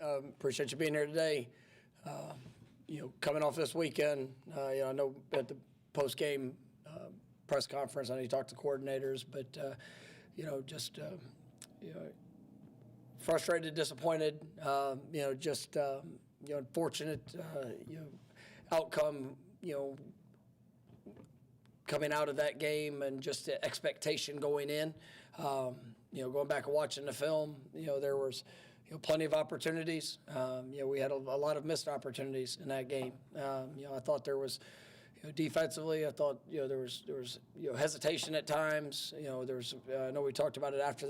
Appreciate you being here today. Coming off this weekend, I know at the post-game press conference, I know you talked to coordinators, but, frustrated, disappointed, unfortunate, outcome, coming out of that game and just the expectation going in. Going back and watching the film, there was plenty of opportunities. We had a lot of missed opportunities in that game. I thought there was, defensively, I thought there was hesitation at times. There was I know we talked about it after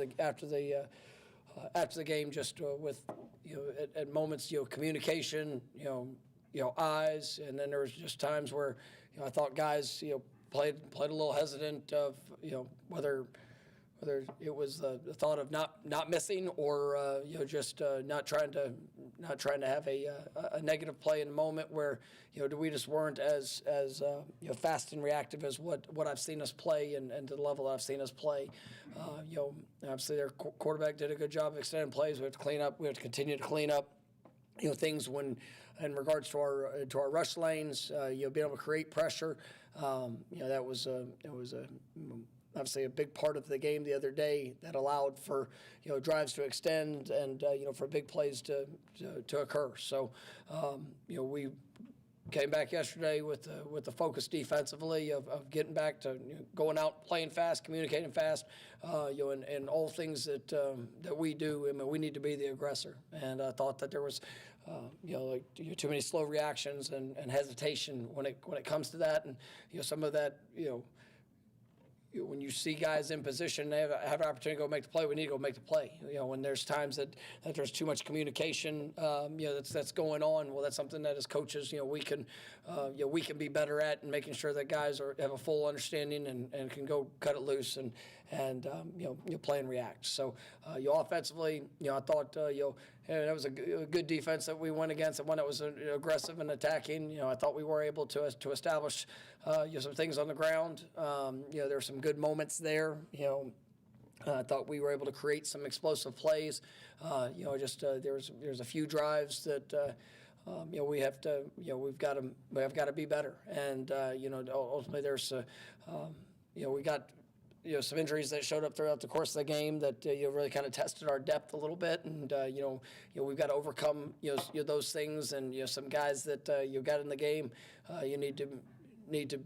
the game, just with at moments communication, eyes, and then there was just times where I thought guys played a little hesitant of whether it was the thought of not missing or just not trying to have a negative play in a moment where we just weren't as fast and reactive as what I've seen us play and to the level I've seen us play. Obviously their quarterback did a good job of extending plays. We have to clean up. We have to continue to clean up. Things when in regards to our rush lanes, being able to create pressure. That was obviously a big part of the game the other day that allowed for drives to extend and for big plays to occur. So we came back yesterday with the focus defensively of getting back to going out, playing fast, communicating fast, and all things that we do. I mean, we need to be the aggressor. And I thought that there was, too many slow reactions and hesitation when it comes to that, and some of that, when you see guys in position, they have an opportunity to go make the play. We need to go make the play. When there's times that there's too much communication, that's going on. Well, that's something that as coaches, we can be better at, and making sure that guys have a full understanding and can go cut it loose and play and react. So, offensively, I thought that was a good defense that we went against, and one that was aggressive and attacking. I thought we were able to establish some things on the ground. There were some good moments there. I thought we were able to create some explosive plays. There's a few drives that we've got to be better. And ultimately there's we got some injuries that showed up throughout the course of the game that really kind of tested our depth a little bit, and we've got to overcome those things, and some guys that you got in the game, you need to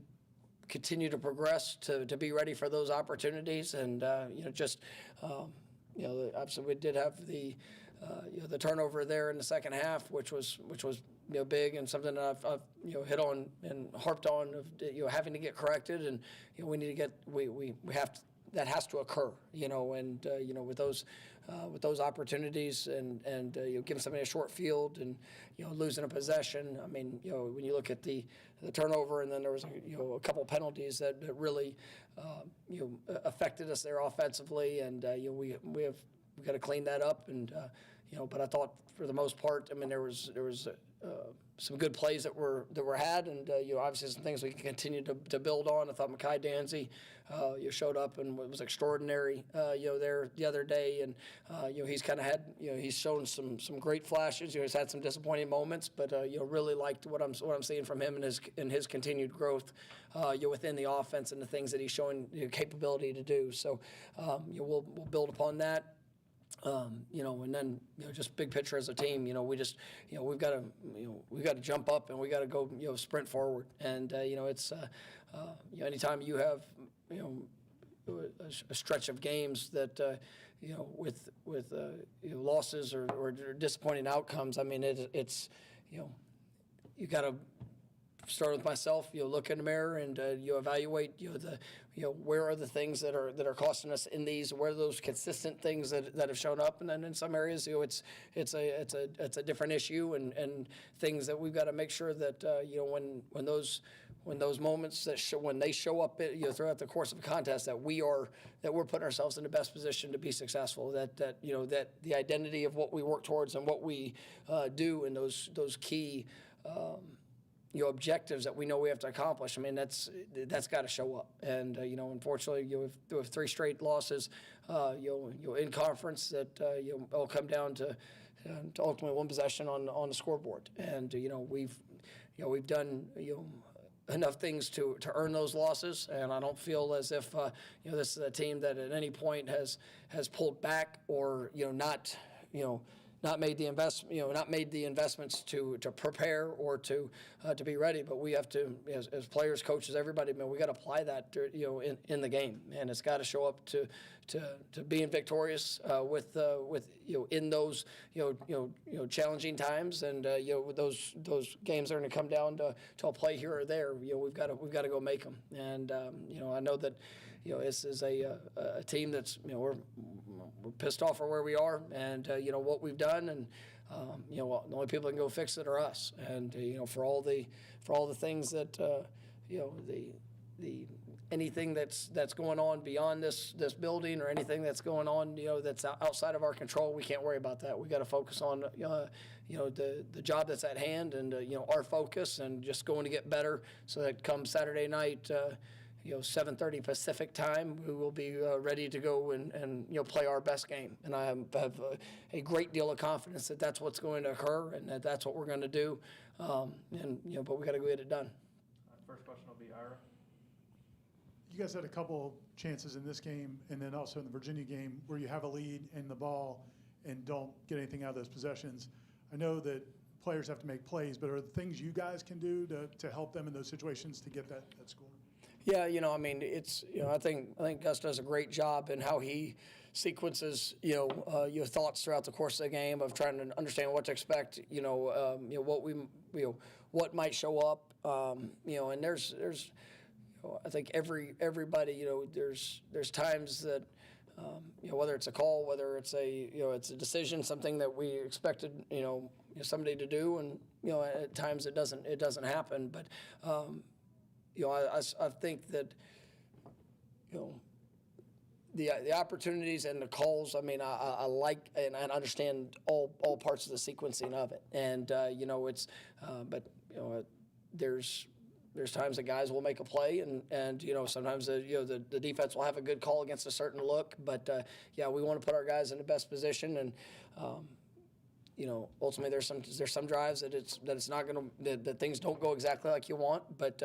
continue to progress to be ready for those opportunities, and obviously we did have the turnover there in the second half, which was big, and something that I've hit on and harped on of having to get corrected, and we need to get we have to. That has to occur, and with those opportunities and giving somebody a short field and losing a possession. I mean, when you look at the turnover, and then there was a couple penalties that really affected us there offensively, and we've got to clean that up, and but I thought for the most part, I mean, there was some good plays that were had, and obviously some things we can continue to build on. I thought Mekhi Danzy showed up and was extraordinary there the other day, and he's kind of had he's shown some great flashes. He's had some disappointing moments, but really liked what I'm seeing from him and his continued growth within the offense and the things that he's showing capability to do. So we'll build upon that. And then just big picture as a team, we've got to jump up and we got to go sprint forward, and it's anytime you have a stretch of games that with losses or disappointing outcomes. I mean it's you got to start with myself. Look in the mirror and evaluate where are the things that are costing us in these. Where are those consistent things that have shown up, and then in some areas it's a different issue and things that we've got to make sure that when those moments when they show up throughout the course of a contest that we're putting ourselves in the best position to be successful. That the identity of what we work towards and what we do and those key. Objectives that we know we have to accomplish. I mean, that's got to show up. And unfortunately, you have 3 straight losses, in conference that all come down to to ultimately one possession on the scoreboard. And we've done enough things to earn those losses, and I don't feel as if this is a team that at any point has pulled back or not made the investments to prepare or to be ready. But we have to, as players, coaches, everybody, man, we got to apply that in the game, and it's got to show up to being victorious with in those challenging times, and those games are going to come down to a play here or there. We've got to go make them, and I know that this is a team that's we're pissed off for where we are, and what we've done, and the only people that can go fix it are us. And for all the things that the anything that's going on beyond this building, or anything that's going on that's outside of our control, we can't worry about that. We got to focus on the job that's at hand, and our focus, and just going to get better, so that come Saturday night, 7:30 Pacific time, we will be ready to go and play our best game. And I have a great deal of confidence that that's what's going to occur, and that's what we're going to do. But we got to go get it done. First question will be Ira. You guys had a couple chances in this game, and then also in the Virginia game, where you have a lead in the ball and don't get anything out of those possessions. I know that players have to make plays, but are there things you guys can do to help them in those situations to get that score? Yeah, it's I think Gus does a great job in how he sequences your thoughts throughout the course of the game, of trying to understand what to expect, what might show up, and there's I think everybody there's times that whether it's a call, whether it's a decision, something that we expected somebody to do, and at times it doesn't happen, but I think that the opportunities and the calls, I like and I understand all parts of the sequencing of it, and there's times that guys will make a play, and sometimes the defense will have a good call against a certain look, but we want to put our guys in the best position, and ultimately there's some drives that things don't go exactly like you want, but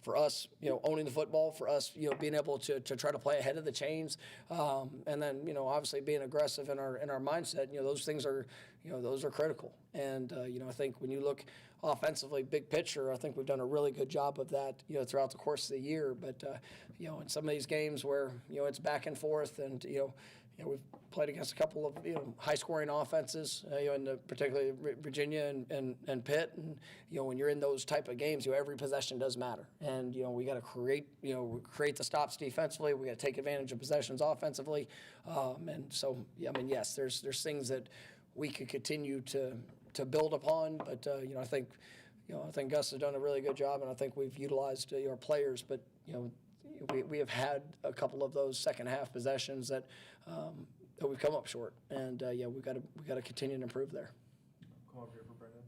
for us, owning the football, for us, being able to try to play ahead of the chains, and then obviously being aggressive in our mindset, those things are those are critical, and I think when you look offensively, big picture, I think we've done a really good job of that throughout the course of the year, but in some of these games where it's back and forth, and we've played against a couple of high-scoring offenses, particularly Virginia and Pitt, and when you're in those type of games, every possession does matter, and we got to create the stops defensively. We got to take advantage of possessions offensively, and so yes, there's things that we could continue to build upon, but I think Gus has done a really good job, and I think we've utilized our players, but we have had a couple of those second half possessions that we've come up short, and we got to continue to improve there. Come over here for Brendan.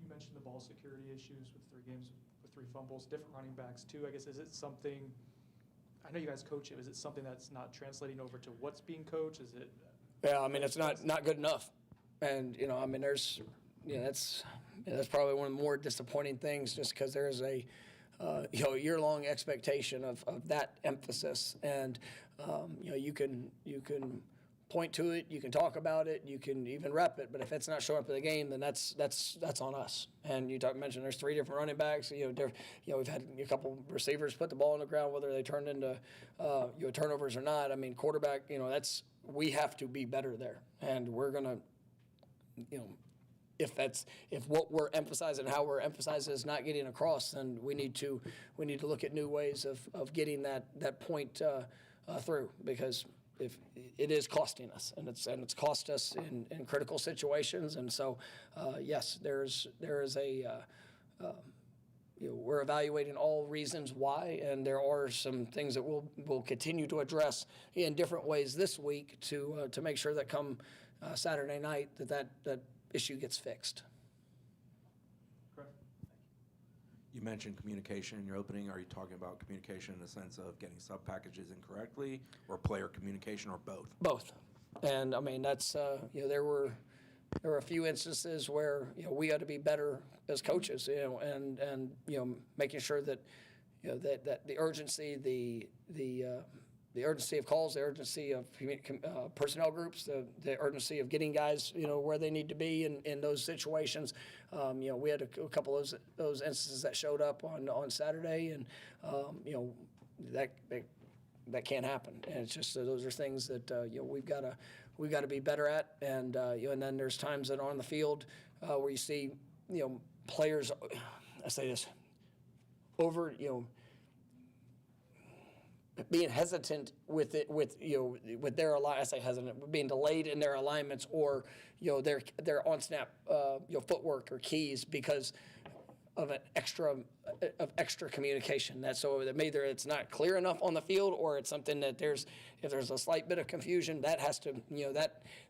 You mentioned the ball security issues with 3 games with 3 fumbles, different running backs too. I guess, is it something? I know you guys coach it. Is it something that's not translating over to what's being coached? Is it? Yeah, it's not good enough, and there's that's probably one of the more disappointing things, just because there is a year-long expectation of that emphasis, and you can point to it, you can talk about it, you can even rep it, but if it's not showing up in the game, then that's on us. And you mentioned there's 3 different running backs. We've had a couple receivers put the ball on the ground, whether they turned into turnovers or not. Quarterback, we have to be better there, and we're gonna, if what we're emphasizing, how we're emphasizing is not getting across, then we need to look at new ways of getting that point through, because if it is costing us, and it's cost us in critical situations, and so yes, there is a we're evaluating all reasons why, and there are some things that we'll continue to address in different ways this week to make sure that come Saturday night that issue gets fixed. You mentioned communication in your opening. Are you talking about communication in the sense of getting sub packages incorrectly, or player communication, or both? Both, and that's there were there were a few instances where we got to be better as coaches, and making sure that that the urgency, the urgency of calls, the urgency of personnel groups, the urgency of getting guys where they need to be in those situations. We had a couple of those instances that showed up on Saturday, and that can't happen. And it's just those are things that we've got to be better at. And and then there's times that on the field where you see players, I say this, over being hesitant with their I say hesitant, being delayed in their alignments, or their on snap footwork or keys because of extra communication. That's so that either it's not clear enough on the field, or it's something that if there's a slight bit of confusion, that has to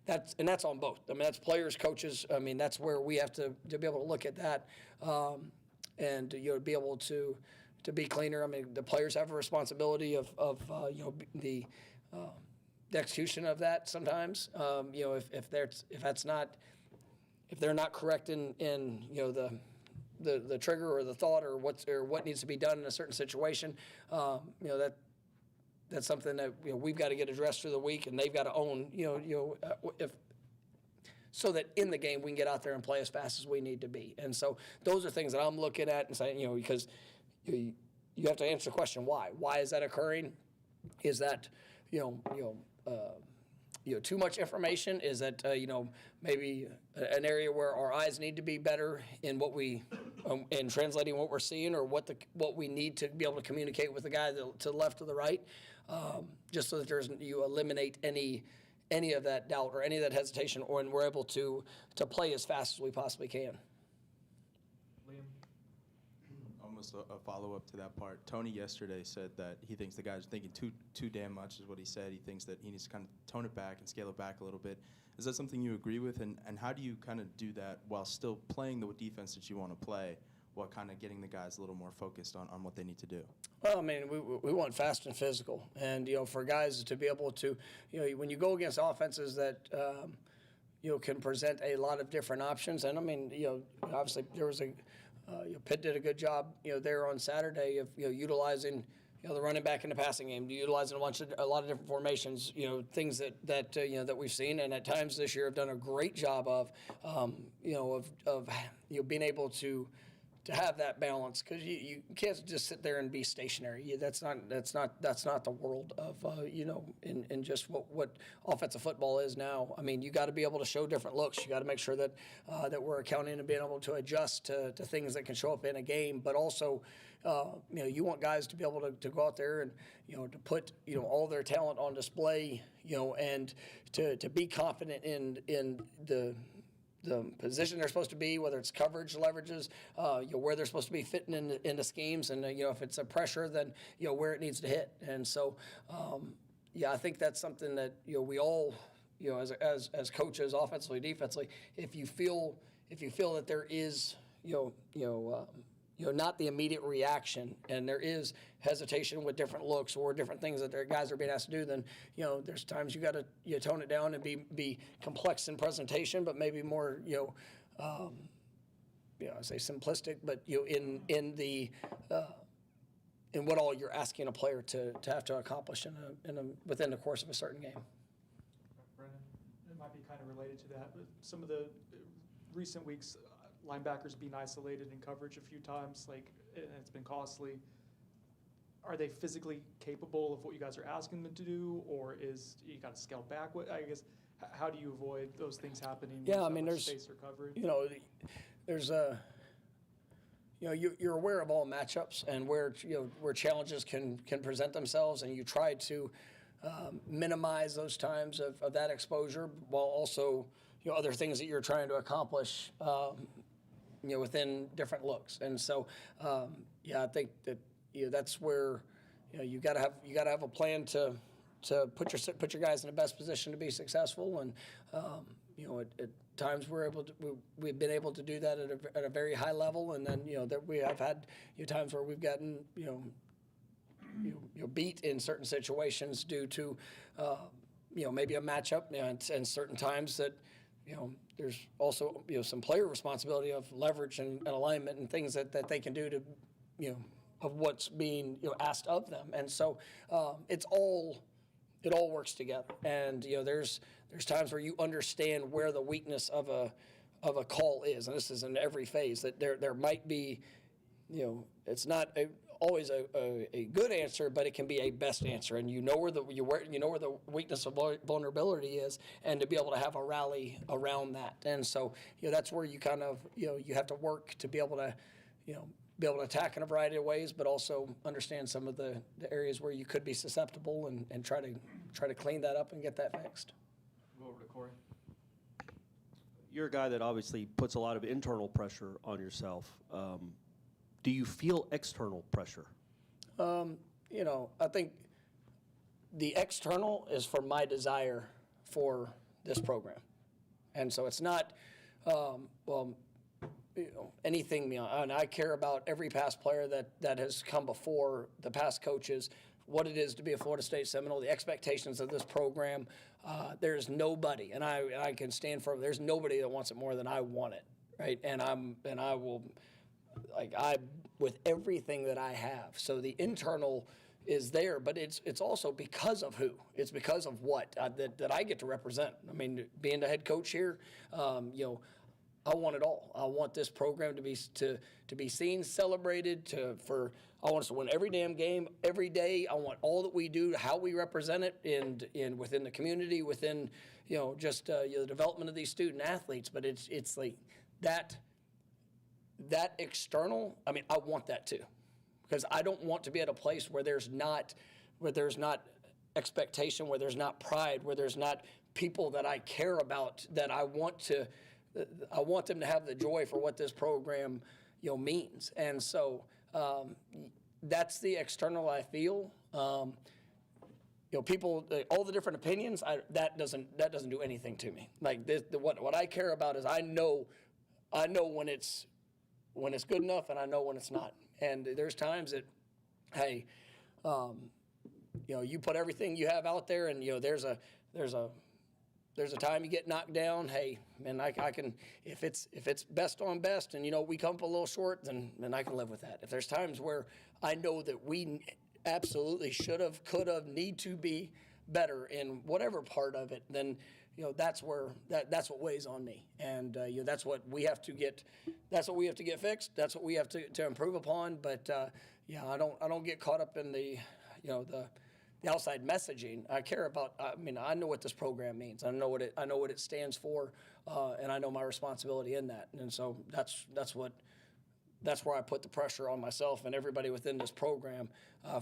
that's on both. I mean, that's players, coaches. I mean, that's where we have to be able to look at that and be able to be cleaner. I mean, the players have a responsibility of the execution of that sometimes. If they're not correct in the trigger or the thought or what needs to be done in a certain situation, that's something that we've got to get addressed through the week, and they've got to own so that in the game we can get out there and play as fast as we need to be. And so those are things that I'm looking at and saying, because you have to answer the question, why? Why is that occurring? Is that too much information? Is that maybe an area where our eyes need to be better in what we in translating what we're seeing, or what we need to be able to communicate with the guy to the left or the right, just so that you eliminate any of that doubt or any of that hesitation, and we're able to play as fast as we possibly can. Liam? Almost a follow-up to that part. Tony yesterday said that he thinks the guys are thinking too damn much is what he said. He thinks that he needs to kind of tone it back and scale it back a little bit. Is that something you agree with? And how do you kind of do that while still playing the defense that you want to play, while kind of getting the guys a little more focused on what they need to do? Well, I mean, we want fast and physical. And, for guys to be able to, when you go against offenses that, can present a lot of different options. And, I mean, obviously there was Pitt did a good job, there on Saturday of, utilizing, the running back in the passing game, utilizing a lot of different formations, things that we've seen, and at times this year have done a great job of being able to have that balance, because you can't just sit there and be stationary. That's not the world of in just what offensive football is now. I mean, you got to be able to show different looks. You got to make sure that that we're accounting and being able to adjust to things that can show up in a game, but also you want guys to be able to go out there and to put all their talent on display, and to be confident in the position they're supposed to be, whether it's coverage, leverages, where they're supposed to be fitting into schemes, and if it's a pressure, then where it needs to hit. And so, I think that's something that we all, as coaches, offensively, defensively, if you feel that there is not the immediate reaction, and there is hesitation with different looks or different things that their guys are being asked to do, then there's times you got to tone it down and be complex in presentation, but maybe more I say simplistic, but in what all you're asking a player to have to accomplish within the course of a certain game. Brendan, it might be kind of related to that, but some of the recent weeks, linebackers being isolated in coverage a few times, and it's been costly. Are they physically capable of what you guys are asking them to do, or is you got to scale back? I guess, how do you avoid those things happening? Yeah, I mean, there's space or coverage. There's you're aware of all matchups and where challenges can present themselves, and you try to minimize those times of that exposure, while also other things that you're trying to accomplish. Within different looks, and so I think that that's where you got to have a plan to put your guys in the best position to be successful, and at times we've been able to do that at a very high level, and then that we have had times where we've gotten beat in certain situations due to maybe a matchup, and certain times that there's also, some player responsibility of leverage and alignment and things that they can do to, of what's being, asked of them. And so it all works together. And, there's times where you understand where the weakness of a call is. And this is in every phase, that there might be, it's not always a good answer, but it can be a best answer, and you know where the weakness of vulnerability is, and to be able to have a rally around that. And so that's where you kind of you have to work to be able to be able to attack in a variety of ways, but also understand some of the areas where you could be susceptible, and try to clean that up and get that fixed. Go over to Corey. You're a guy that obviously puts a lot of internal pressure on yourself. Do you feel external pressure? I think the external is for my desire for this program. And so it's not, anything beyond. And I care about every past player that has come before, the past coaches, what it is to be a Florida State Seminole, the expectations of this program. There's nobody, and I can stand for, there's nobody that wants it more than I want it, right? And I will, with everything that I have. So the internal is there, but it's also because of who. It's because of what that I get to represent. I mean, being the head coach here, I want it all. I want this program to be seen, celebrated. I want us to win every damn game, every day. I want all that we do, how we represent it, in within the community, within just the development of these student athletes. But it's like that external. I mean, I want that too, because I don't want to be at a place where there's not expectation, where there's not pride, where there's not people that I care about, that I want them to have the joy for what this program means. And so that's the external I feel. People, all the different opinions, that doesn't do anything to me. Like what I care about is I know when it's good enough, and I know when it's not. And there's times that, hey, you put everything you have out there, and there's a time you get knocked down. Hey, man, I can, if it's best on best, and we come up a little short, then I can live with that. If there's times where I know that we absolutely should have, could have, need to be better in whatever part of it, then that's where that's what weighs on me, and that's what we have to get. That's what we have to get fixed. That's what we have to improve upon. But I don't get caught up in the outside messaging. I care about. I know what this program means. I know what it stands for, and I know my responsibility in that. And so that's where I put the pressure on myself and everybody within this program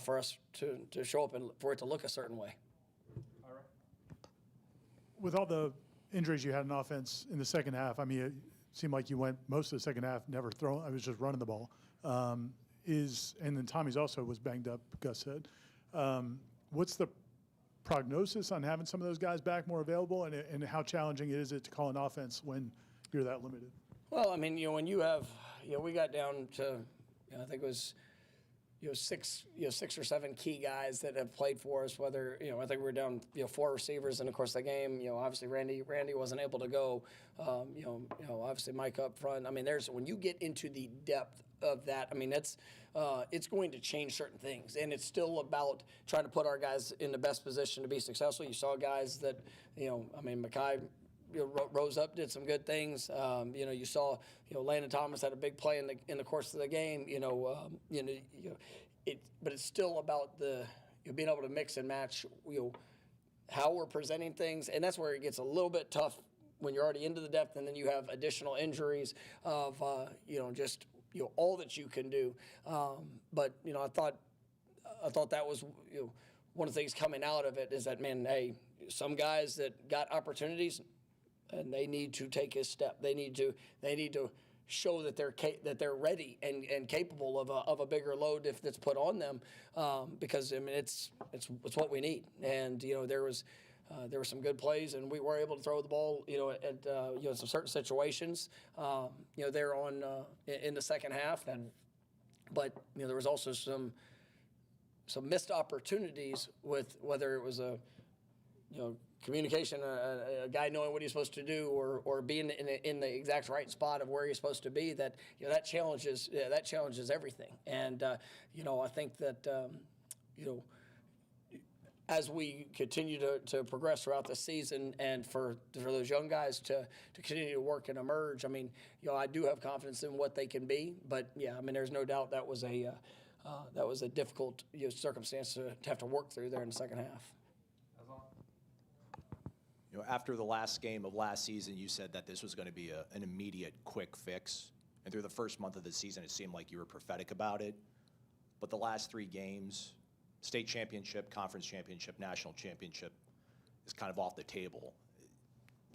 for us to show up and for it to look a certain way. With all the injuries you had in offense in the second half, I mean, it seemed like you went most of the second half never throwing. I was just running the ball. And then Tommy's also was banged up, Gus said. What's the prognosis on having some of those guys back more available, and how challenging is it to call an offense when you're that limited? Well, I mean, when you have, we got down to, I think it was, 6 or 7 key guys that have played for us. Whether I think we were down 4 receivers in the course of the game. Obviously Randy wasn't able to go. Obviously Mike up front. I mean, when you get into the depth of that, I mean, it's going to change certain things, and it's still about trying to put our guys in the best position to be successful. You saw guys that Mackay rose up, did some good things. You saw, Landon Thomas had a big play in the course of the game. But it's still about the being able to mix and match, how we're presenting things, and that's where it gets a little bit tough when you're already into the depth, and then you have additional injuries of all that you can do. But I thought that was one of the things coming out of it is that, man, hey, some guys that got opportunities, and they need to take a step. They need to show that they're ready and capable of a bigger load if that's put on them, because I mean it's what we need. And there were some good plays, and we were able to throw the ball at some certain situations there on in the second half, but there was also some missed opportunities with whether it was communication, a guy knowing what he's supposed to do, or being in the exact right spot of where he's supposed to be, that that challenges everything. And I think that as we continue to progress throughout the season, and for those young guys to continue to work and emerge, I mean, I do have confidence in what they can be. But yeah, I mean, there's no doubt that was a difficult circumstance to have to work through there in the second half. After the last game of last season, you said that this was going to be an immediate, quick fix. And through the first month of the season, it seemed like you were prophetic about it. But the last 3 games, state championship, conference championship, national championship, is kind of off the table.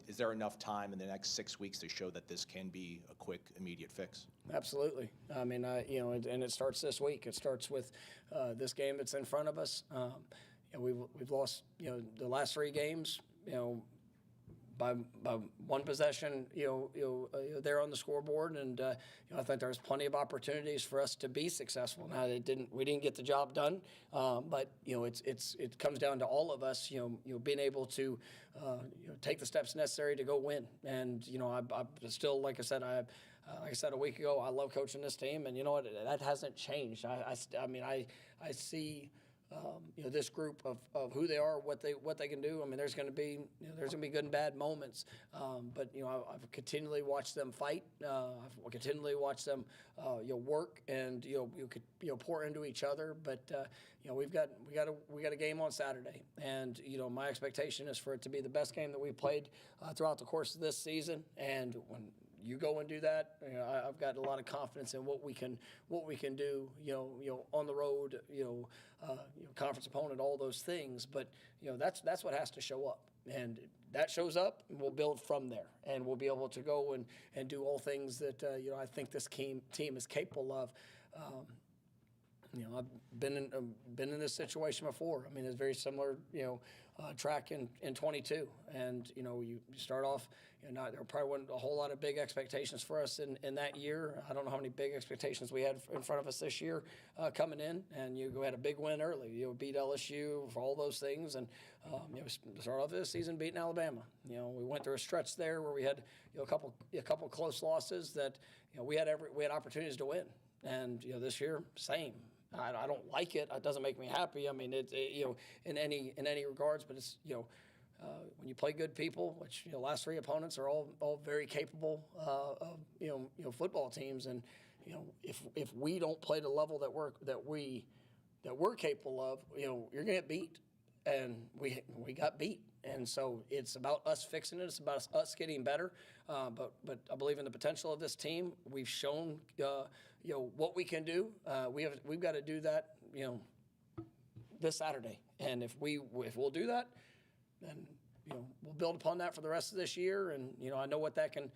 Is there enough time in the next 6 weeks to show that this can be a quick, immediate fix? Absolutely. I mean, and it starts this week. It starts with this game that's in front of us. We've lost, the last 3 games, by one possession, there on the scoreboard, and I think there's plenty of opportunities for us to be successful. Now, we didn't get the job done, but it comes down to all of us, being able to take the steps necessary to go win. And I still, like I said a week ago, I love coaching this team, and that hasn't changed. I mean, I see. This group of who they are, what they can do. I mean, there's going to be good and bad moments, but I've continually watched them fight. I've continually watched them work and pour into each other. But we got a game on Saturday, and my expectation is for it to be the best game that we've played throughout the course of this season. And when you go and do that, I've got a lot of confidence in what we can do, on the road, conference opponent, all those things. But that's what has to show up, and that shows up, and we'll build from there, and we'll be able to go and do all things that I think this team is capable of. I've been in this situation before. I mean, it's very similar, track in 22, and you start off. There probably wasn't a whole lot of big expectations for us in that year. I don't know how many big expectations we had in front of us this year coming in, and you had a big win early. Beat LSU for all those things, and start off this season beating Alabama. We went through a stretch there where we had a couple close losses that we had opportunities to win, and this year same. I don't like it. It doesn't make me happy. I mean, in any regards, but it's when you play good people, which last 3 opponents are all very capable of football teams, and if we don't play the level that we're capable of, you're gonna get beat, and we got beat, and so it's about us fixing it. It's about us getting better, but I believe in the potential of this team. We've shown what we can do. We've got to do that this Saturday, and if we'll do that, then we'll build upon that for the rest of this year, and I know what that can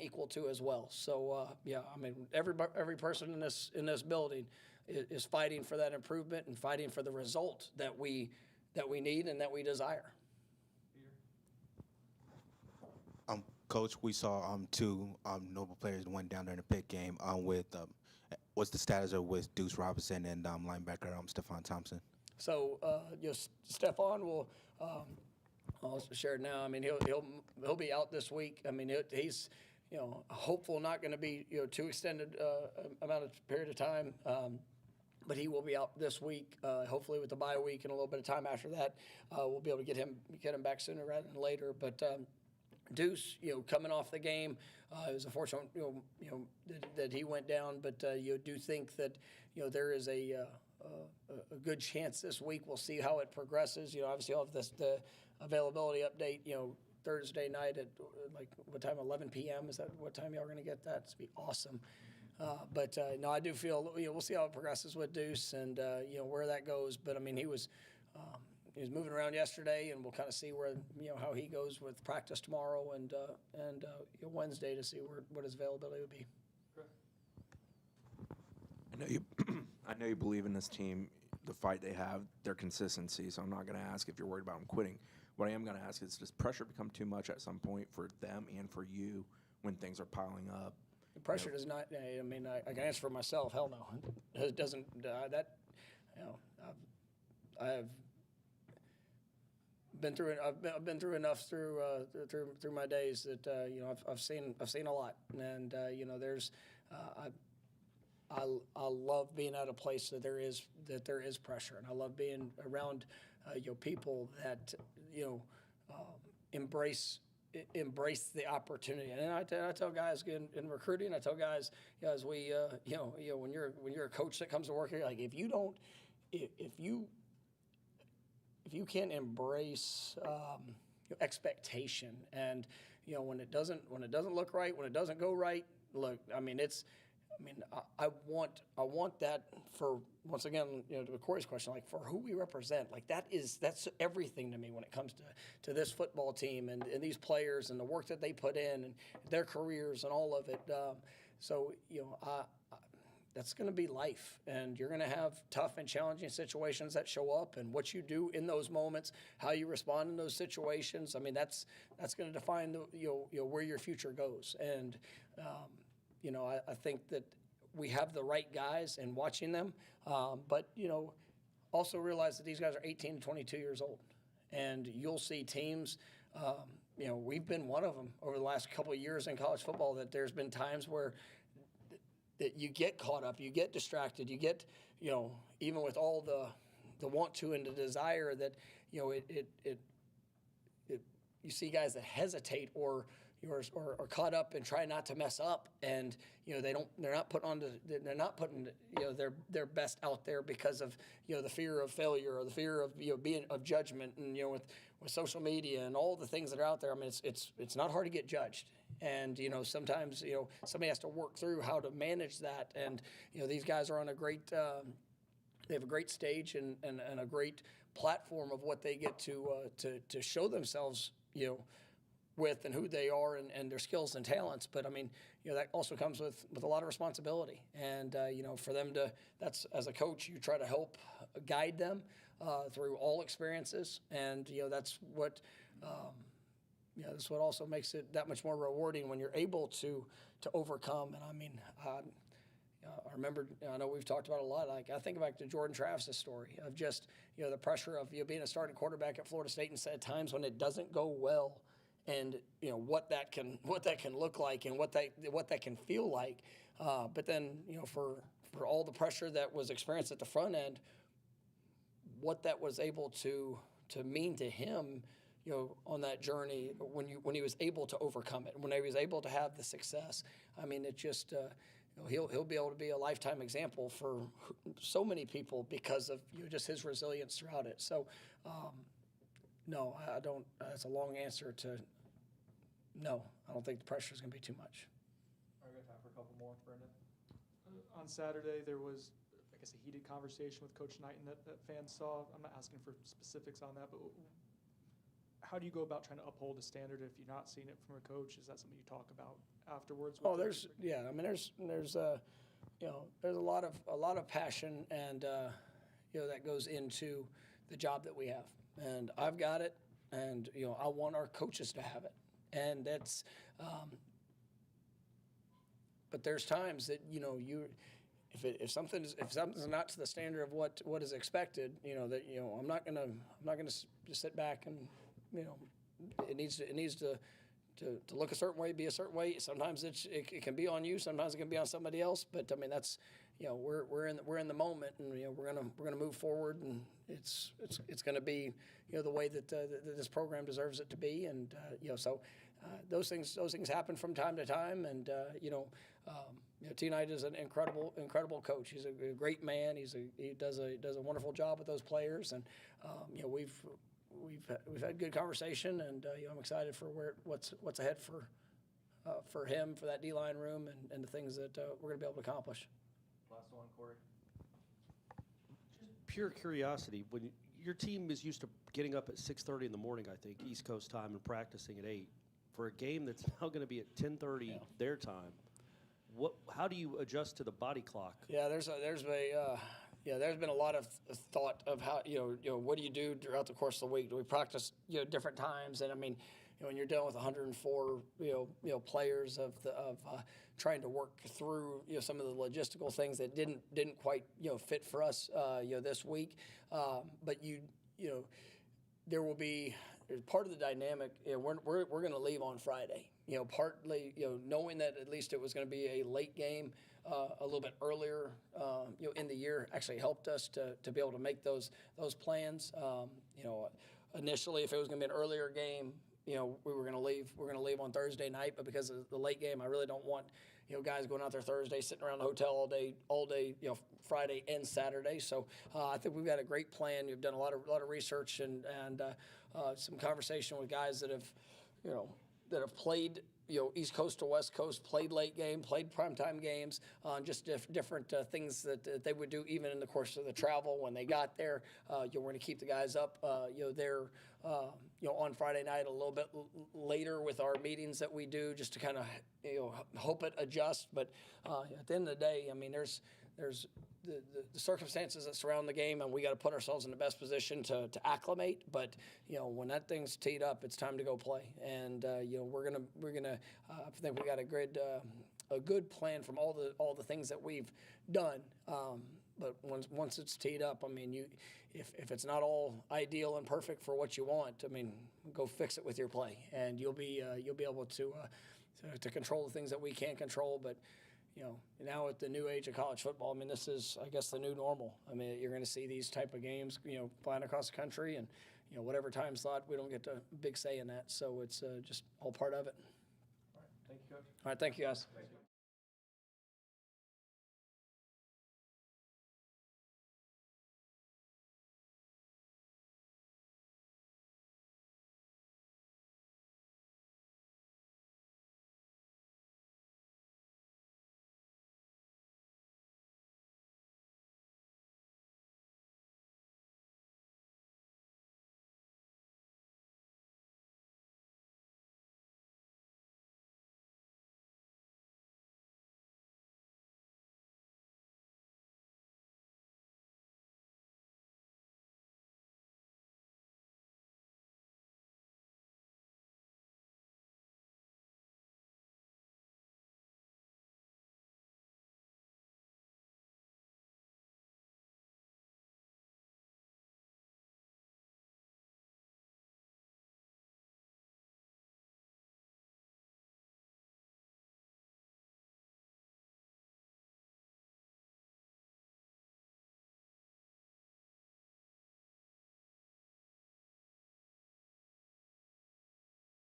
equal to as well. So I mean, every person in this building is fighting for that improvement and fighting for the result that we need and that we desire. Coach, we saw 2 notable players went down there in the pit game with what's the status of with Deuce Robinson and linebacker Stephon Thompson? So Stephon will. I'll share it now. I mean, he'll be out this week. I mean, he's hopeful not going to be too extended amount of period of time. But he will be out this week, hopefully with the bye week and a little bit of time after that. We'll be able to get him back sooner rather than later. But Deuce, coming off the game, it was unfortunate, that he went down. But you do think that there is a good chance this week. We'll see how it progresses. Obviously, I'll have the availability update. Thursday night at like what time? 11 p.m. Is that what time y'all are going to get that? It's be awesome. But no, I do feel we'll see how it progresses with Deuce and where that goes. But I mean, he was moving around yesterday, and we'll kind of see where how he goes with practice tomorrow and Wednesday to see what his availability would be. I know you believe in this team, the fight they have, their consistency. So I'm not going to ask if you're worried about them quitting. What I am going to ask is, does pressure become too much at some point for them and for you when things are piling up? The pressure does not. I mean, I can answer for myself. Hell no, it doesn't. I have been through I've been through enough through my days that I've seen a lot, and there's I love being at a place that there is pressure, and I love being around people that embrace the opportunity. And I tell guys in recruiting, I tell guys, as we when you're a coach that comes to work here, like if you can't embrace expectation, and when it doesn't look right, when it doesn't go right, look, I want that for, once again, to Corey's question, like for who we represent, like that's everything to me when it comes to this football team and these players and the work that they put in and their careers and all of it. That's going to be life, and you're going to have tough and challenging situations that show up, and what you do in those moments, how you respond in those situations. That's going to define where your future goes. And I think that we have the right guys and watching them, but also realize that these guys are 18 to 22 years old, and you'll see teams. We've been one of them over the last couple of years in college football. That there's been times where that you get caught up, you get distracted, you get even with all the want to and the desire that you see guys that hesitate or caught up and try not to mess up, and they're not putting their best out there because of the fear of failure or the fear of being of judgment, and with social media and all the things that are out there. It's not hard to get judged, and sometimes somebody has to work through how to manage that, and these guys are on a great they have a great stage and a great platform of what they get to show themselves with and who they are and their skills and talents. But that also comes with a lot of responsibility, and for them that's, as a coach, you try to help guide them through all experiences, and that's what also makes it that much more rewarding when you're able to overcome. And I remember, I know we've talked about it a lot. Like, I think back to Jordan Travis's story of just the pressure of being a starting quarterback at Florida State, and at times when it doesn't go well, and what that can look like and what that can feel like. But then for all the pressure that was experienced at the front end, what that was able to mean to him, on that journey when he was able to overcome it, when he was able to have the success. It just he'll be able to be a lifetime example for so many people because of just his resilience throughout it. So. No, I don't. That's a long answer to no. I don't think the pressure is going to be too much. All right, we got time for a couple more, Brendan. On Saturday, there was, I guess, a heated conversation with Coach Knighton that fans saw. I'm not asking for specifics on that, but how do you go about trying to uphold a standard if you're not seeing it from a coach? Is that something you talk about afterwards? There's a lot of passion and that goes into the job that we have. And I've got it, and I want our coaches to have it, and that's. But there's times that if something's not to the standard of what is expected, that I'm not gonna just sit back and it needs to look a certain way, be a certain way. Sometimes it can be on you, sometimes it can be on somebody else. But that's we're in the moment, and we're gonna move forward, and it's gonna be the way that this program deserves it to be, and so those things happen from time to time, and T. Knight is an incredible coach. He's a great man. He does a wonderful job with those players, and we've had good conversation, and I'm excited for what's ahead for him, for that D-line room, and the things that we're going to be able to accomplish. Last one, Corey. Just pure curiosity, when your team is used to getting up at 6:30 in the morning, I think, East Coast time, and practicing at 8, for a game that's now going to be at 10:30 their time, how do you adjust to the body clock? Yeah, there's been a lot of thought of how what do you do throughout the course of the week? Do we practice different times? And when you're dealing with 104 players of trying to work through some of the logistical things that didn't quite fit for us this week, but there will be part of the dynamic. You know, we're going to leave on Friday. You know, partly, you know, knowing that at least it was going to be a late game, a little bit earlier, you know, in the year actually helped us to be able to make those plans. You know, initially, if it was going to be an earlier game, you know, we were going to leave. We're going to leave on Thursday night, but because of the late game, I really don't want, you know, guys going out there Thursday, sitting around the hotel all day, you know, Friday and Saturday. So I think we've got a great plan. You've done a lot of research and some conversation with guys that have, you know, that have played, you know, East Coast to West Coast, played late game, played primetime games, just different things that they would do even in the course of the travel when they got there. You know, we're going to keep the guys up, you know, there, you know, on Friday night a little bit later with our meetings that we do, just to kind of, you know, hope it adjusts. But at the end of the day, I mean, there's the circumstances that surround the game, and we got to put ourselves in the best position to acclimate. But you know, when that thing's teed up, it's time to go play. And you know, we're gonna. I think we got a good plan from all the things that we've done. But once it's teed up, I mean, if it's not all ideal and perfect for what you want, I mean, go fix it with your play, and you'll be able to control the things that we can't control. But you know, now at the new age of college football, I mean, this is, I guess, the new normal. I mean, you're going to see these type of games, you know, flying across the country, and you know, whatever time slot, we don't get a big say in that. So it's just all part of it. All right, thank you, Coach. All right, thank you, guys.